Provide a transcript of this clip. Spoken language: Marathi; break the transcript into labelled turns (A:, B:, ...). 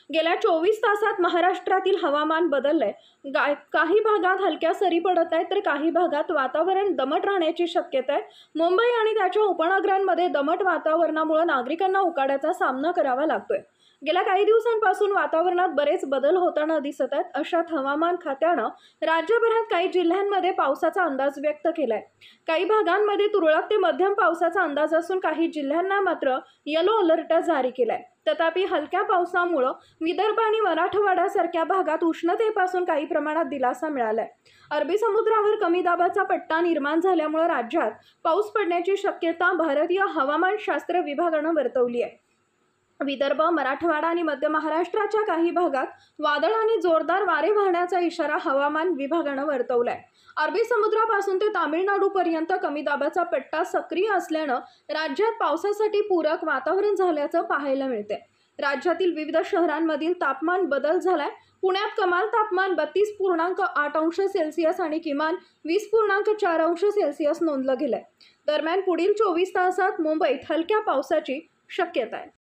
A: गेल्या 24 तासात महाराष्ट्रातील हवामान बदललंय। काही भागात हलक्या सरी पडत आहेत तर काही भागात वातावरण दमट राहण्याची शक्यता आहे। मुंबई आणि त्याच्या उपनगरांमध्ये दमट वातावरणामुळे नागरिकांना उकाड्याचा सामना करावा लागतोय। गेल्या काही दिवसांपासून वातावरणात बरेच बदल होताना दिसत आहेत। अशात हवामान खात्यानं राज्यभरात काही जिल्ह्यांमध्ये पावसाचा अंदाज व्यक्त केलाय। काही भागांमध्ये तुरळक ते मध्यम पावसाचा अंदाज असून काही जिल्ह्यांना मात्र येलो अलर्ट जारी केलाय। तथापि हलक्या पावसामुळे विदर्भ आणि मराठवाड्यासारख्या भागात उष्णतेपासून काही प्रमाणात दिलासा मिळालाय। अरबी समुद्रावर कमी दाबाचा पट्टा निर्माण झाल्यामुळे राज्यात पाऊस पडण्याची शक्यता भारतीय हवामानशास्त्र विभागानं वर्तवली आहे। विदर्भ, मराठवाडा आणि मध्य महाराष्ट्राच्या काही भागात वादळ आणि जोरदार वारे वाहण्याचा इशारा हवामान विभागानं वर्तवलाय। अरबी समुद्रापासून ते तामिळनाडूपर्यंत कमी दाबाचा पट्टा सक्रिय असल्यानं राज्यात पावसासाठी पूरक वातावरण झाल्याचं पाहायला मिळतंय। राज्यातील विविध शहरांमधील तापमान बदल झालाय। पुण्यात कमाल तापमान 32.8 अंश सेल्सिअस आणि किमान 20.4 अंश सेल्सिअस नोंदलं गेलंय। दरम्यान पुढील 24 तासात मुंबईत हलक्या पावसाची शक्यता आहे।